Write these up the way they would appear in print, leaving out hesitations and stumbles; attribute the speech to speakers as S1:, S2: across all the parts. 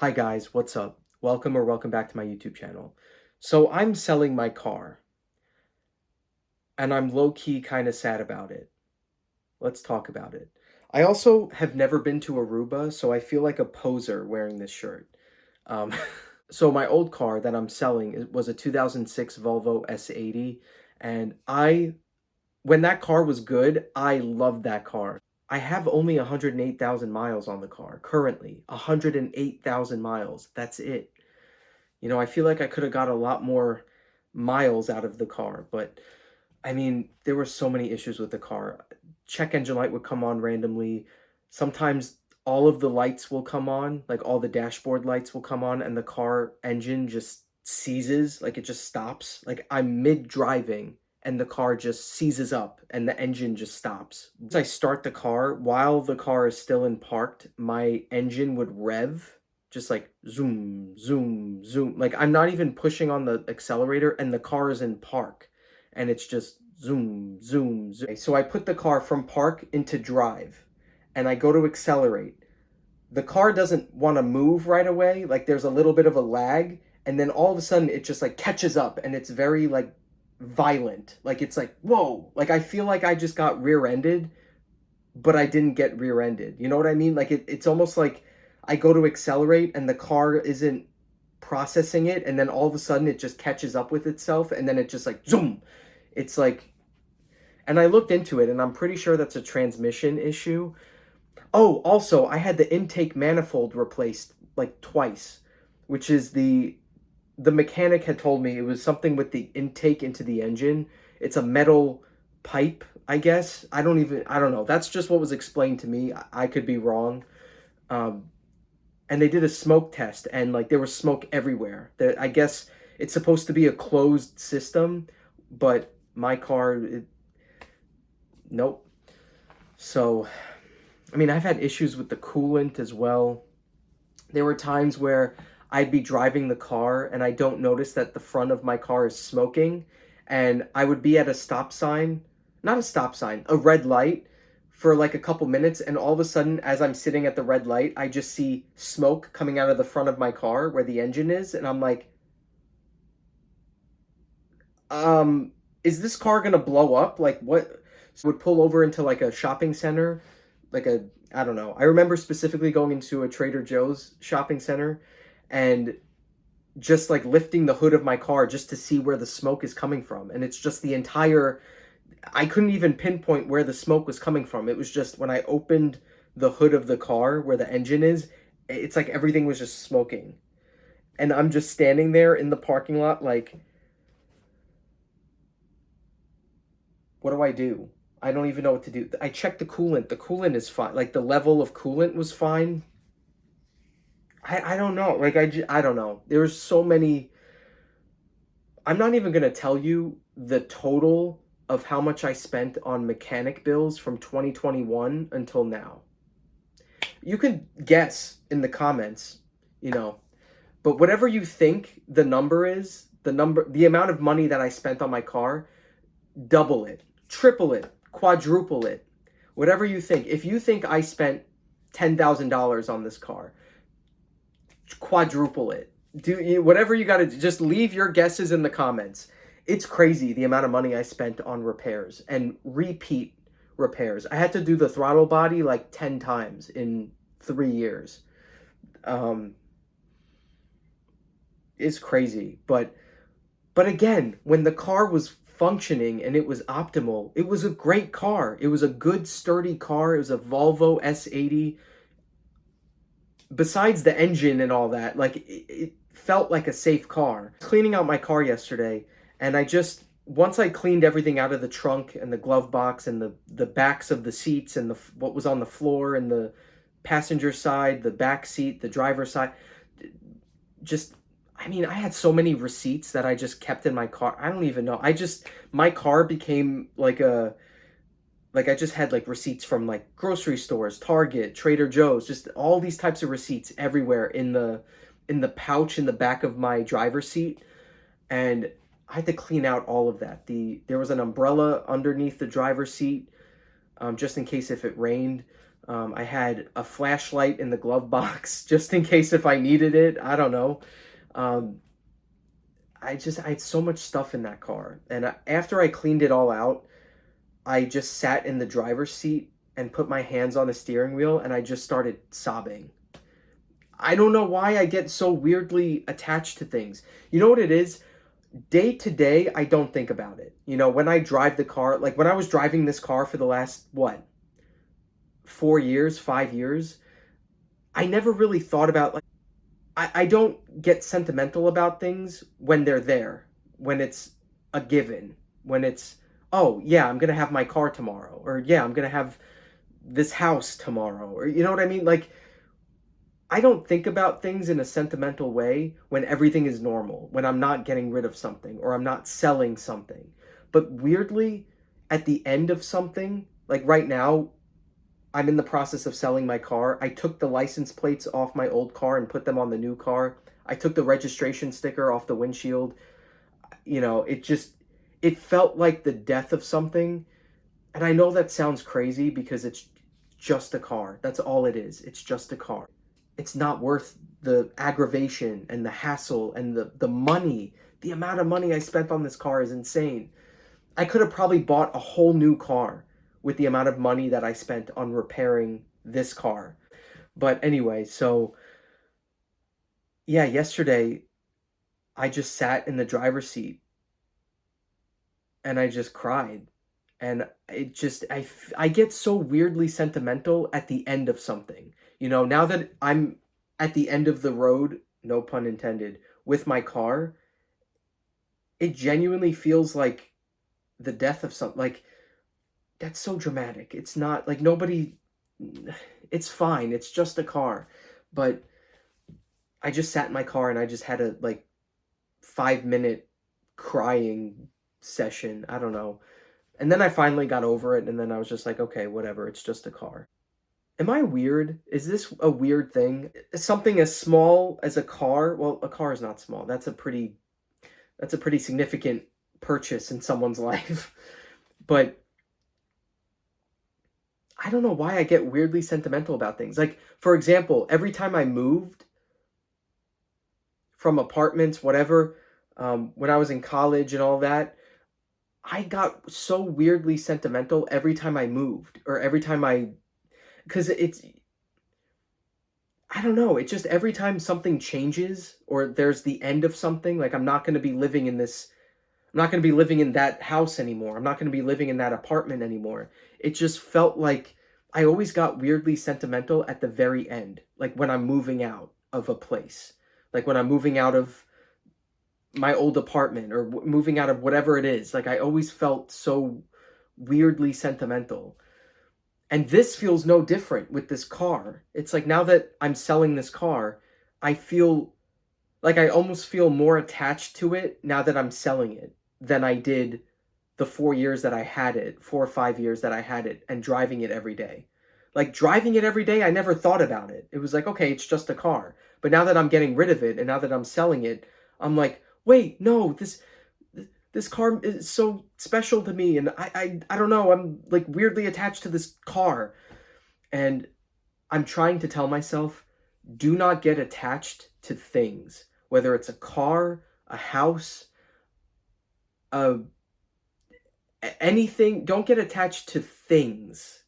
S1: Hi guys, what's up? Welcome back to my YouTube channel. So I'm selling my car and I'm low-key kind of sad about it. Let's talk about it. I also have never been to Aruba, so I feel like a poser wearing this shirt. Um, so my old car that I'm selling was a 2006 Volvo S80, and when that car was good, I loved that car. I have only 108,000 miles on the car currently. 108,000 miles. That's it. I feel like I could have got a lot more miles out of the car, but I mean, there were so many issues with the car. Check engine light would come on randomly. Sometimes all of the lights will come on, like all the dashboard lights will come on, and the car engine just seizes, like it just stops. Like I'm mid driving and the car just seizes up and the engine just stops. Once I start the car, while the car is still in parked, my engine would rev just like zoom, zoom, zoom. Like I'm not even pushing on the accelerator and the car is in park and it's just zoom, zoom, zoom. So I put the car from park into drive and I go to accelerate. The car doesn't want to move right away. Like there's a little bit of a lag. And then all of a sudden it just like catches up and it's very like violent. Like it's like, whoa. Like I feel like I just got rear ended, but I didn't get rear ended. You know what I mean? Like it's almost like I go to accelerate and the car isn't processing it. And then all of a sudden it just catches up with itself. And then it just like zoom. It's like, and I looked into it and I'm pretty sure that's a transmission issue. Oh, also, I had the intake manifold replaced like twice, which is the mechanic had told me it was something with the intake into the engine. It's a metal pipe, I guess. I don't know. That's just what was explained to me. I could be wrong. Um, and they did a smoke test and like there was smoke everywhere. I guess it's supposed to be a closed system, but my car, nope. So, I mean, I've had issues with the coolant as well. There were times where I'd be driving the car and I don't notice that the front of my car is smoking, and I would be at a stop sign, not a stop sign, a red light for like a couple minutes, and all of a sudden, as I'm sitting at the red light, I just see smoke coming out of the front of my car where the engine is, and I'm like, is this car gonna blow up? Like what? So would pull over into like a shopping center, like a I don't know. I remember specifically going into a Trader Joe's shopping center and just like lifting the hood of my car just to see where the smoke is coming from. And it's just the entire I couldn't even pinpoint where the smoke was coming from. It was just when I opened the hood of the car where the engine is, it's like everything was just smoking. And I'm just standing there in the parking lot like, what do I do? I don't even know what to do. I checked the coolant. The coolant is fine. Like the level of coolant was fine. I don't know. Like I don't know. There's so many. I'm not even gonna tell you the total of how much I spent on mechanic bills from 2021 until now. You can guess in the comments, you know, but whatever you think the number is, the amount of money that I spent on my car, double it, triple it, quadruple it, whatever you think. If you think I spent $10,000 on this car, quadruple it. Whatever you got to just leave your guesses in the comments. It's crazy the amount of money I spent on repairs and repeat repairs. I had to do the throttle body like 10 times in 3 years. Um, it's crazy, but again, when the car was functioning and it was optimal, it was a great car. It was a good, sturdy car. It was a Volvo S80. Besides the engine and all that, like it felt like a safe car. Cleaning out my car yesterday, and once I cleaned everything out of the trunk and the glove box and the backs of the seats and what was on the floor and the passenger side, the back seat, the driver's side, just I mean, I had so many receipts that I just kept in my car. I don't even know. My car became like I just had like receipts from like grocery stores, Target, Trader Joe's, just all these types of receipts everywhere in the pouch in the back of my driver's seat, and I had to clean out all of that. There was an umbrella underneath the driver's seat, just in case if it rained. I had a flashlight in the glove box just in case if I needed it. I don't know. Um, I had so much stuff in that car. And after I cleaned it all out, I just sat in the driver's seat and put my hands on the steering wheel and I just started sobbing. I don't know why I get so weirdly attached to things. You know what it is? Day to day, I don't think about it. When I drive the car, like when I was driving this car for the last, what, 4 years, 5 years, I never really thought about, like, I don't get sentimental about things when they're there, when it's a given, when it's, oh, yeah, I'm going to have my car tomorrow, or yeah, I'm going to have this house tomorrow, or you know what I mean? Like, I don't think about things in a sentimental way when everything is normal, when I'm not getting rid of something or I'm not selling something. But weirdly, at the end of something, like right now, I'm in the process of selling my car. I took the license plates off my old car and put them on the new car. I took the registration sticker off the windshield. It felt like the death of something. And I know that sounds crazy because it's just a car. That's all it is. It's just a car. It's not worth the aggravation and the hassle and the money. The amount of money I spent on this car is insane. I could have probably bought a whole new car with the amount of money that I spent on repairing this car. But anyway, so yeah, yesterday I just sat in the driver's seat and I just cried. And it just, I get so weirdly sentimental at the end of something. Now that I'm at the end of the road, no pun intended, with my car, it genuinely feels like the death of something. Like, that's so dramatic. It's not like nobody, it's fine. It's just a car. But I just sat in my car and I just had a like 5 minute crying session. I don't know. And then I finally got over it, and then I was just like, okay, whatever, it's just a car. Am I weird? Is this a weird thing? Something as small as a car? Well, a car is not small. That's a pretty significant purchase in someone's life. But I don't know why I get weirdly sentimental about things. Like, for example, every time I moved from apartments, whatever, when I was in college and all that, I got so weirdly sentimental every time I moved or every time because I don't know, it just every time something changes or there's the end of something, like I'm not going to be living in that house anymore. I'm not going to be living in that apartment anymore. It just felt like I always got weirdly sentimental at the very end, like when I'm moving out of a place, like when I'm moving out of my old apartment or moving out of whatever it is. Like I always felt so weirdly sentimental. And this feels no different with this car. It's like now that I'm selling this car, I feel like I almost feel more attached to it now that I'm selling it than I did the 4 years that I had it, 4 or 5 years that I had it, and driving it every day. Like driving it every day, I never thought about it. It was like, okay, it's just a car. But now that I'm getting rid of it and now that I'm selling it, I'm like, wait, no, this car is so special to me, and I don't know, I'm like weirdly attached to this car. And I'm trying to tell myself, do not get attached to things, whether it's a car, a house, a anything. Don't get attached to things.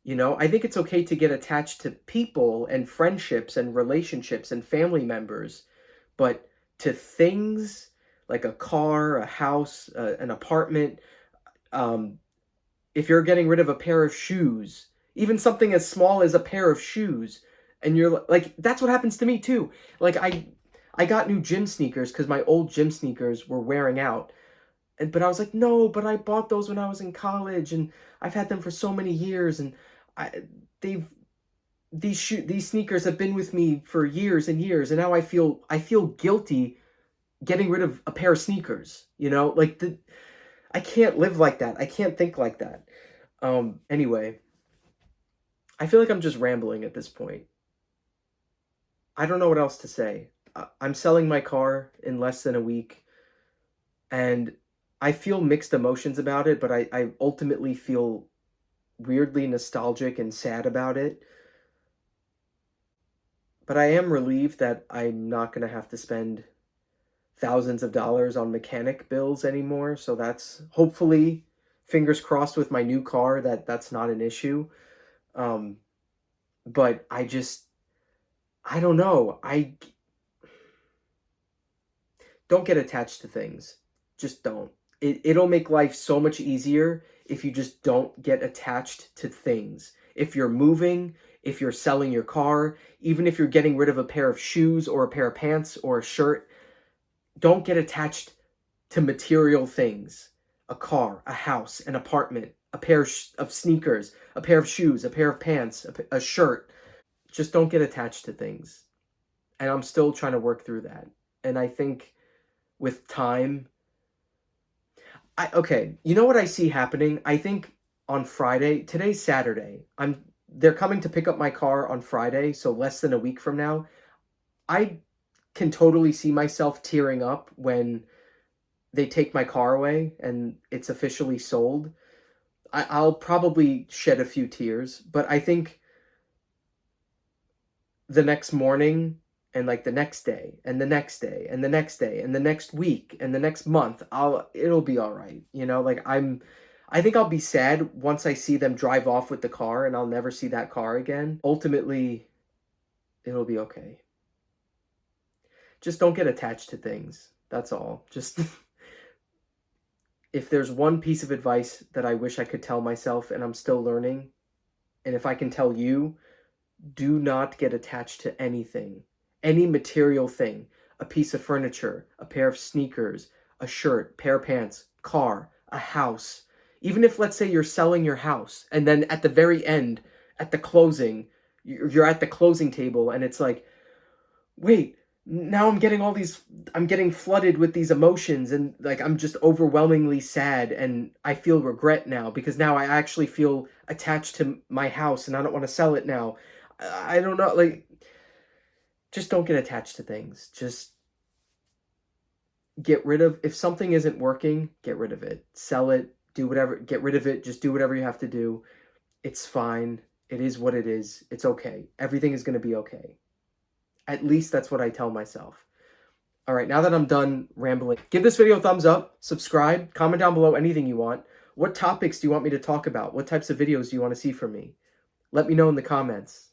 S1: I think it's okay to get attached to people and friendships and relationships and family members, but to things like a car, a house, an apartment, um, if you're getting rid of a pair of shoes, even something as small as a pair of shoes, and you're like, that's what happens to me too. Like I got new gym sneakers because my old gym sneakers were wearing out. But I was like, no, but I bought those when I was in college, and I've had them for so many years, and I they've these sneakers have been with me for years and years, and now I feel guilty getting rid of a pair of sneakers. Like I can't live like that. I can't think like that. Anyway, I feel like I'm just rambling at this point. I don't know what else to say. I'm selling my car in less than a week, and I feel mixed emotions about it, but I ultimately feel weirdly nostalgic and sad about it. But I am relieved that I'm not going to have to spend thousands of dollars on mechanic bills anymore. So that's hopefully, fingers crossed with my new car, that that's not an issue. Um, but I don't know. I don't get attached to things. Just don't. It'll make life so much easier if you just don't get attached to things. If you're moving, if you're selling your car, even if you're getting rid of a pair of shoes or a pair of pants or a shirt, don't get attached to material things. A car, a house, an apartment, a pair of sneakers, a pair of shoes, a pair of pants, a shirt. Just don't get attached to things. And I'm still trying to work through that. And I think with time, okay, you know what I see happening? I think on Friday, today's Saturday. They're coming to pick up my car on Friday, so less than a week from now. I can totally see myself tearing up when they take my car away and it's officially sold. I'll probably shed a few tears, but I think the next morning and like the next day and the next day and the next day and the next week and the next month, it'll be all right. Like I think I'll be sad once I see them drive off with the car and I'll never see that car again. Ultimately, it'll be okay. Just don't get attached to things. That's all. Just if there's one piece of advice that I wish I could tell myself and I'm still learning, and if I can tell you, do not get attached to anything, any material thing, a piece of furniture, a pair of sneakers, a shirt, pair of pants, car, a house. Even if, let's say, you're selling your house and then at the very end, at the closing, you're at the closing table and it's like, wait, now I'm getting flooded with these emotions and like I'm just overwhelmingly sad and I feel regret now because now I actually feel attached to my house and I don't want to sell it now. I don't know, like, just don't get attached to things. Just if something isn't working, get rid of it. Sell it, do whatever, get rid of it, just do whatever you have to do. It's fine. It is what it is. It's okay. Everything is going to be okay. At least that's what I tell myself. All right, now that I'm done rambling, give this video a thumbs up, subscribe, comment down below anything you want. What topics do you want me to talk about? What types of videos do you want to see from me? Let me know in the comments.